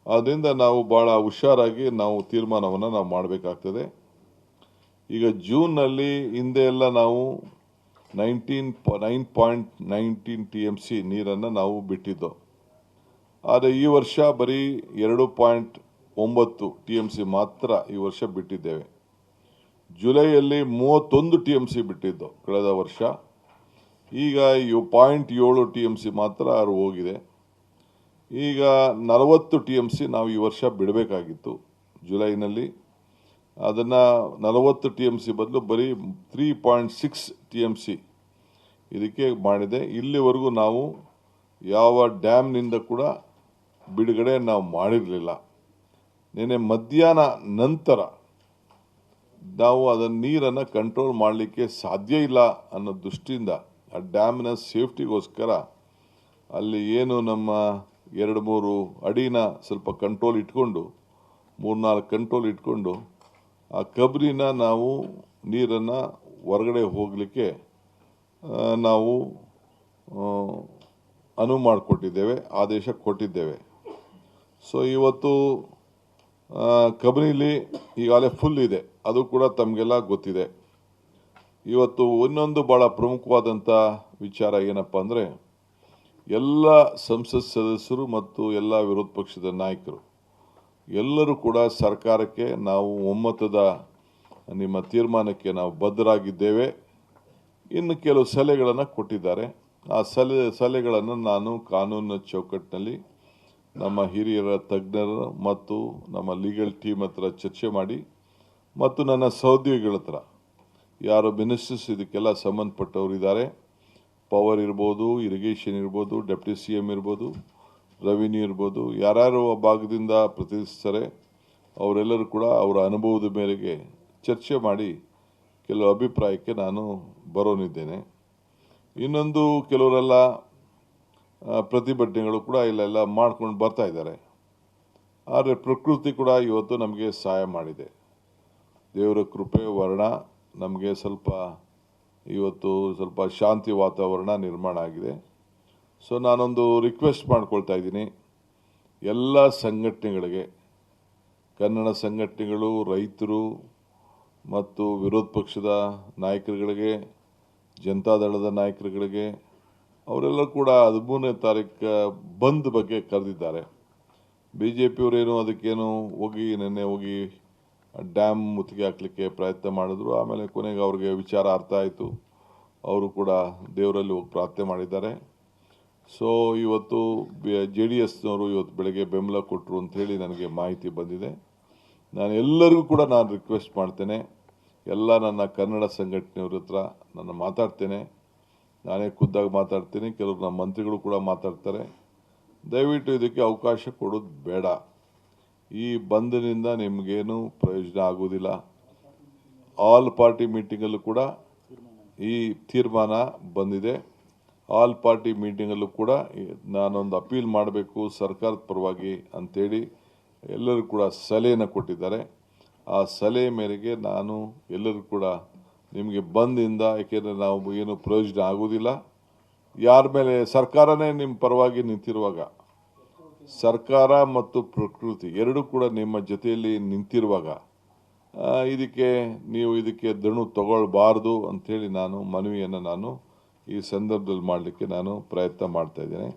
ಆದ್ದರಿಂದ ನಾವು ಭಾಳ ಹುಷಾರಾಗಿ ನಾವು ತೀರ್ಮಾನವನ್ನು ನಾವು ಮಾಡಬೇಕಾಗ್ತದೆ. ಈಗ ಜೂನ್ನಲ್ಲಿ ಹಿಂದೆ ಎಲ್ಲ ನಾವು 9.19 TMC ನೀರನ್ನು ನಾವು ಬಿಟ್ಟಿದ್ದು. ಆದರೆ ಈ ವರ್ಷ ಬರೀ 2.9 TMC ಮಾತ್ರ ಈ ವರ್ಷ ಬಿಟ್ಟಿದ್ದೇವೆ. ಜುಲೈಯಲ್ಲಿ 31 TMC ಬಿಟ್ಟಿದ್ದು ಕಳೆದ ವರ್ಷ. ಈಗ 0.7 TMC ಮಾತ್ರ ಅದು ಹೋಗಿದೆ. ಈಗ 40 TMC ನಾವು ಈ ವರ್ಷ ಬಿಡಬೇಕಾಗಿತ್ತು ಜುಲೈನಲ್ಲಿ. ಅದನ್ನು 40 TMC ಬದಲು ಬರೀ 3.6 TMC ಇದಕ್ಕೆ ಮಾಡಿದೆ. ಇಲ್ಲಿವರೆಗೂ ನಾವು ಯಾವ ಡ್ಯಾಮ್ನಿಂದ ಕೂಡ ಬಿಡುಗಡೆ ನಾವು ಮಾಡಿರಲಿಲ್ಲ. ನಿನ್ನೆ ಮಧ್ಯಾಹ್ನ ನಂತರ ನಾವು ಅದನ್ನ ನೀರನ್ನು ಕಂಟ್ರೋಲ್ ಮಾಡಲಿಕ್ಕೆ ಸಾಧ್ಯ ಇಲ್ಲ ಅನ್ನೋ ದೃಷ್ಟಿಯಿಂದ ಆ ಡ್ಯಾಮ್ನ ಸೇಫ್ಟಿಗೋಸ್ಕರ ಅಲ್ಲಿ ಏನು ನಮ್ಮ 2-3 ಅಡಿನ ಸ್ವಲ್ಪ ಕಂಟ್ರೋಲ್ ಇಟ್ಕೊಂಡು 3-4 ಕಂಟ್ರೋಲ್ ಇಟ್ಕೊಂಡು ಆ ಕಬ್ರಿನ ನಾವು ನೀರನ್ನು ಹೊರಗಡೆ ಹೋಗಲಿಕ್ಕೆ ನಾವು ಅನುವು ಮಾಡಿಕೊಟ್ಟಿದ್ದೇವೆ, ಆದೇಶ ಕೊಟ್ಟಿದ್ದೇವೆ. ಸೊ ಇವತ್ತು ಕಬಿನಿಲಿ ಈಗಾಗಲೇ ಫುಲ್ ಇದೆ, ಅದು ಕೂಡ ತಮಗೆಲ್ಲ ಗೊತ್ತಿದೆ. ಇವತ್ತು ಇನ್ನೊಂದು ಭಾಳ ಪ್ರಮುಖವಾದಂಥ ವಿಚಾರ ಏನಪ್ಪ ಅಂದರೆ, ಎಲ್ಲ ಸಂಸತ್ ಸದಸ್ಯರು ಮತ್ತು ಎಲ್ಲ ವಿರೋಧ ಪಕ್ಷದ ನಾಯಕರು ಎಲ್ಲರೂ ಕೂಡ ಸರ್ಕಾರಕ್ಕೆ ನಾವು ಒಮ್ಮತದ ನಿಮ್ಮ ತೀರ್ಮಾನಕ್ಕೆ ನಾವು ಬದ್ಧರಾಗಿದ್ದೇವೆ. ಇನ್ನು ಕೆಲವು ಸಲಹೆಗಳನ್ನು ಕೊಟ್ಟಿದ್ದಾರೆ. ಆ ಸಲಹೆಗಳನ್ನು ನಾನು ಕಾನೂನಿನ ಚೌಕಟ್ಟಿನಲ್ಲಿ ನಮ್ಮ ಹಿರಿಯರ ತಜ್ಞರು ಮತ್ತು ನಮ್ಮ ಲೀಗಲ್ ಟೀಮ್ ಹತ್ರ ಚರ್ಚೆ ಮಾಡಿ ಮತ್ತು ನನ್ನ ಸಹೋದ್ಯೋಗಿಗಳ ಹತ್ರ ಯಾರು ಮಿನಿಸ್ಟರ್ಸ್ ಇದಕ್ಕೆಲ್ಲ ಸಂಬಂಧಪಟ್ಟವರು ಇದ್ದಾರೆ, ಪವರ್ ಇರ್ಬೋದು, ಇರಿಗೇಷನ್ ಇರ್ಬೋದು, ಡೆಪ್ಟಿ CM ಇರ್ಬೋದು, ರೆವಿನ್ಯೂ ಇರ್ಬೋದು, ಯಾರ್ಯಾರು ಆ ಭಾಗದಿಂದ ಪ್ರತಿನಿಧಿಸ್ತಾರೆ ಅವರೆಲ್ಲರೂ ಕೂಡ ಅವರ ಅನುಭವದ ಮೇರೆಗೆ ಚರ್ಚೆ ಮಾಡಿ ಕೆಲವು ಅಭಿಪ್ರಾಯಕ್ಕೆ ನಾನು ಬರೋನಿದ್ದೇನೆ. ಇನ್ನೊಂದು ಕೆಲವರೆಲ್ಲ ಪ್ರತಿಭಟನೆಗಳು ಕೂಡ ಇಲ್ಲೆಲ್ಲ ಮಾಡ್ಕೊಂಡು ಬರ್ತಾ ಇದ್ದಾರೆ. ಆದರೆ ಪ್ರಕೃತಿ ಕೂಡ ಇವತ್ತು ನಮಗೆ ಸಹಾಯ ಮಾಡಿದೆ. ದೇವರ ಕೃಪೆ ವರ್ಣ ನಮಗೆ ಇವತ್ತು ಸ್ವಲ್ಪ ಶಾಂತಿ ವಾತಾವರಣ ನಿರ್ಮಾಣ ಆಗಿದೆ. ಸೊ ನಾನೊಂದು ರಿಕ್ವೆಸ್ಟ್ ಮಾಡ್ಕೊಳ್ತಾ ಇದ್ದೀನಿ ಎಲ್ಲ ಸಂಘಟನೆಗಳಿಗೆ, ಕನ್ನಡ ಸಂಘಟನೆಗಳು, ರೈತರು ಮತ್ತು ವಿರೋಧ ಪಕ್ಷದ ನಾಯಕರುಗಳಿಗೆ, ಜನತಾದಳದ ನಾಯಕರುಗಳಿಗೆ, ಅವರೆಲ್ಲ ಕೂಡ 13ನೇ ತಾರೀಕು ಬಂದ್ ಬಗ್ಗೆ ಕರೆದಿದ್ದಾರೆ. BJPಯವರೇನು ಅದಕ್ಕೇನು ನಿನ್ನೆ ಹೋಗಿ ಡ್ಯಾಮ್ ಮುತ್ತಿಗೆ ಹಾಕಲಿಕ್ಕೆ ಪ್ರಯತ್ನ ಮಾಡಿದ್ರು. ಆಮೇಲೆ ಕೊನೆಗೆ ಅವ್ರಿಗೆ ವಿಚಾರ ಅರ್ಥ ಆಯಿತು, ಅವರು ಕೂಡ ದೇವರಲ್ಲಿ ಹೋಗಿ ಪ್ರಾರ್ಥನೆ ಮಾಡಿದ್ದಾರೆ. ಸೊ ಇವತ್ತು JDSನವರು ಇವತ್ತು ಬೆಳಗ್ಗೆ ಬೆಂಬಲ ಕೊಟ್ಟರು ಅಂಥೇಳಿ ನನಗೆ ಮಾಹಿತಿ ಬಂದಿದೆ. ನಾನು ಎಲ್ಲರಿಗೂ ಕೂಡ ರಿಕ್ವೆಸ್ಟ್ ಮಾಡ್ತೇನೆ, ಎಲ್ಲ ನನ್ನ ಕನ್ನಡ ಸಂಘಟನೆಯವ್ರ ಹತ್ರ ನಾನು ಮಾತಾಡ್ತೇನೆ, ನಾನೇ ಖುದ್ದಾಗಿ ಮಾತಾಡ್ತೀನಿ, ಕೆಲವರು ನಮ್ಮ ಮಂತ್ರಿಗಳು ಕೂಡ ಮಾತಾಡ್ತಾರೆ. ದಯವಿಟ್ಟು ಇದಕ್ಕೆ ಅವಕಾಶ ಕೊಡೋದು ಬೇಡ. ಈ ಬಂದ್ನಿಂದ ನಿಮಗೇನು ಪ್ರಯೋಜನ ಆಗೋದಿಲ್ಲ. ಆಲ್ ಪಾರ್ಟಿ ಮೀಟಿಂಗಲ್ಲೂ ಕೂಡ ಈ ತೀರ್ಮಾನ ಬಂದಿದೆ. ಆಲ್ ಪಾರ್ಟಿ ಮೀಟಿಂಗಲ್ಲೂ ಕೂಡ ನಾನೊಂದು ಅಪೀಲ್ ಮಾಡಬೇಕು ಸರ್ಕಾರದ ಪರವಾಗಿ ಅಂಥೇಳಿ ಎಲ್ಲರೂ ಕೂಡ ಸಲಹೆಯನ್ನು ಕೊಟ್ಟಿದ್ದಾರೆ. ಆ ಸಲಹೆ ಮೇರೆಗೆ ನಾನು ಎಲ್ಲರೂ ಕೂಡ ನಿಮಗೆ ಬಂದಿಂದ, ಏಕೆಂದರೆ ನಾವು ಏನು ಪ್ರಯೋಜನ ಆಗೋದಿಲ್ಲ. ಯಾರ ಮೇಲೆ ಸರ್ಕಾರನೇ ನಿಮ್ಮ ಪರವಾಗಿ ನಿಂತಿರುವಾಗ, ಸರ್ಕಾರ ಮತ್ತು ಪ್ರಕೃತಿ ಎರಡೂ ಕೂಡ ನಿಮ್ಮ ಜೊತೆಯಲ್ಲಿ ನಿಂತಿರುವಾಗ ಇದಕ್ಕೆ ದಣು ತಗೊಳ್ಬಾರ್ದು ಅಂಥೇಳಿ ನಾನು ಮನವಿಯನ್ನು ಈ ಸಂದರ್ಭದಲ್ಲಿ ಮಾಡಲಿಕ್ಕೆ ನಾನು ಪ್ರಯತ್ನ ಮಾಡ್ತಾ ಇದ್ದೇನೆ.